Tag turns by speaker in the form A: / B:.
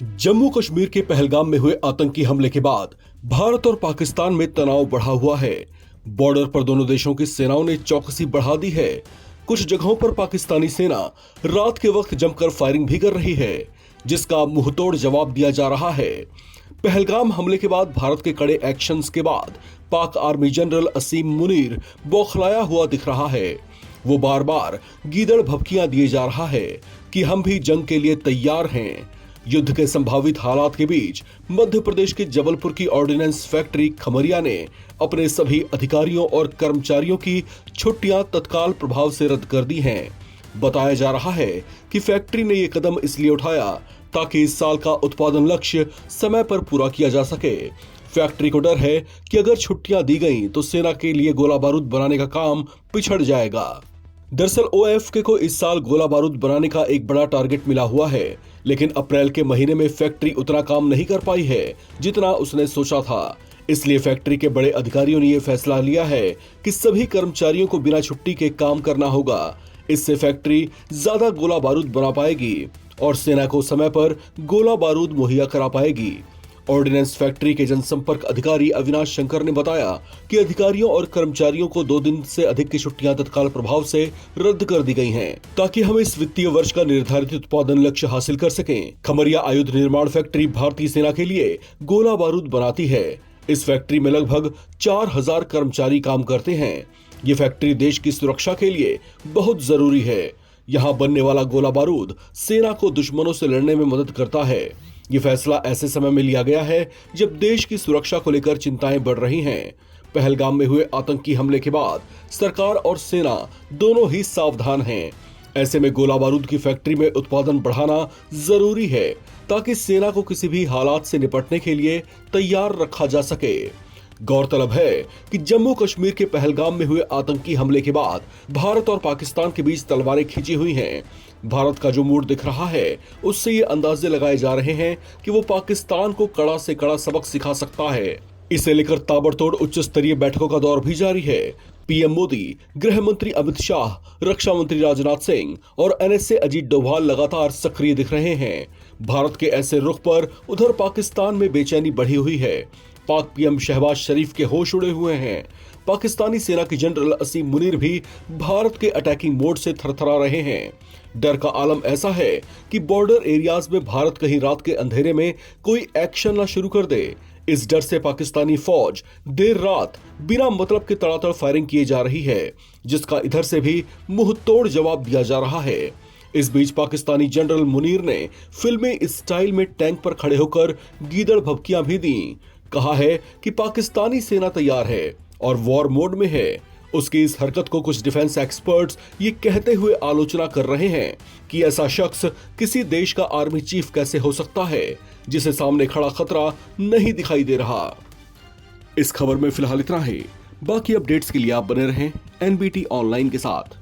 A: जम्मू कश्मीर के पहलगाम में हुए आतंकी हमले के बाद भारत और पाकिस्तान में तनाव बढ़ा हुआ है। बॉर्डर पर दोनों देशों की सेनाओं ने चौकसी बढ़ा दी है। कुछ जगहों पर पाकिस्तानी सेना रात के वक्त जमकर फायरिंग भी कर रही है, जिसका मुंहतोड़ जवाब दिया जा रहा है। पहलगाम हमले के बाद भारत के कड़े एक्शंस के बाद पाक आर्मी जनरल असीम मुनीर बौखलाया हुआ दिख रहा है। वो बार बार गीदड़ भभकियां दिए जा रहा है कि हम भी जंग के लिए तैयार हैं। युद्ध के संभावित हालात के बीच मध्य प्रदेश के जबलपुर की ऑर्डिनेंस फैक्ट्री खमरिया ने अपने सभी अधिकारियों और कर्मचारियों की छुट्टियां तत्काल प्रभाव से रद्द कर दी हैं। बताया जा रहा है कि फैक्ट्री ने ये कदम इसलिए उठाया ताकि इस साल का उत्पादन लक्ष्य समय पर पूरा किया जा सके। फैक्ट्री को डर है कि अगर छुट्टियां दी गईं तो सेना के लिए गोला बारूद बनाने का काम पिछड़ जाएगा। दरअसल ओएफके को इस साल गोला बारूद बनाने का एक बड़ा टारगेट मिला हुआ है, लेकिन अप्रैल के महीने में फैक्ट्री उतना काम नहीं कर पाई है जितना उसने सोचा था। इसलिए फैक्ट्री के बड़े अधिकारियों ने यह फैसला लिया है कि सभी कर्मचारियों को बिना छुट्टी के काम करना होगा। इससे फैक्ट्री ज्यादा गोला बारूद बना पाएगी और सेना को समय पर गोला बारूद मुहैया करा पाएगी। ऑर्डिनेंस फैक्ट्री के जनसंपर्क अधिकारी अविनाश शंकर ने बताया कि अधिकारियों और कर्मचारियों को 2 दिन से अधिक की छुट्टियां तत्काल प्रभाव से रद्द कर दी गई हैं, ताकि हम इस वित्तीय वर्ष का निर्धारित उत्पादन लक्ष्य हासिल कर सकें। खमरिया आयुध निर्माण फैक्ट्री भारतीय सेना के लिए गोला बारूद बनाती है। इस फैक्ट्री में लगभग 4000 कर्मचारी काम करते हैं। ये फैक्ट्री देश की सुरक्षा के लिए बहुत जरूरी है। यहाँ बनने वाला गोला बारूद सेना को दुश्मनों से लड़ने में मदद करता है। ये फैसला ऐसे समय में लिया गया है जब देश की सुरक्षा को लेकर चिंताएं बढ़ रही हैं। पहलगाम में हुए आतंकी हमले के बाद सरकार और सेना दोनों ही सावधान हैं। ऐसे में गोला बारूद की फैक्ट्री में उत्पादन बढ़ाना जरूरी है ताकि सेना को किसी भी हालात से निपटने के लिए तैयार रखा जा सके। गौरतलब है कि जम्मू कश्मीर के पहलगाम में हुए आतंकी हमले के बाद भारत और पाकिस्तान के बीच तलवारें खींची हुई हैं। भारत का जो मूड दिख रहा है उससे ये अंदाजे लगाए जा रहे हैं कि वो पाकिस्तान को कड़ा से कड़ा सबक सिखा सकता है। इसे लेकर ताबड़तोड़ उच्च स्तरीय बैठकों का दौर भी जारी है। पीएम मोदी, गृह मंत्री अमित शाह, रक्षा मंत्री राजनाथ सिंह और एनएसए अजीत डोभाल लगातार सक्रिय दिख रहे हैं। भारत के ऐसे रुख पर उधर पाकिस्तान में बेचैनी बढ़ी हुई है। पाक पीएम शहबाज शरीफ के होश उड़े हुए हैं। पाकिस्तानी सेना के जनरल असीम मुनीर भी भारत के अटैकिंग मोड से थरथरा रहे हैं। डर का आलम ऐसा है कि बॉर्डर एरियाज में भारत कहीं रात के अंधेरे में कोई एक्शन न शुरू कर दे। इस डर से पाकिस्तानी फौज देर रात बिना मतलब के तड़ातड़ फायरिंग किए जा रही है, जिसका इधर से भी मुंह तोड़ जवाब दिया जा रहा है। इस बीच पाकिस्तानी जनरल मुनीर ने फिल्मी स्टाइल में टैंक पर खड़े होकर गीदड़ भभकियां भी दी। कहा है कि पाकिस्तानी सेना तैयार है और वॉर मोड में है। उसकी इस हरकत को कुछ डिफेंस एक्सपर्ट्स ये कहते हुए आलोचना कर रहे हैं कि ऐसा शख्स किसी देश का आर्मी चीफ कैसे हो सकता है जिसे सामने खड़ा खतरा नहीं दिखाई दे रहा। इस खबर में फिलहाल इतना ही। बाकी अपडेट्स के लिए आप बने रहें एनबीटी ऑनलाइन के साथ।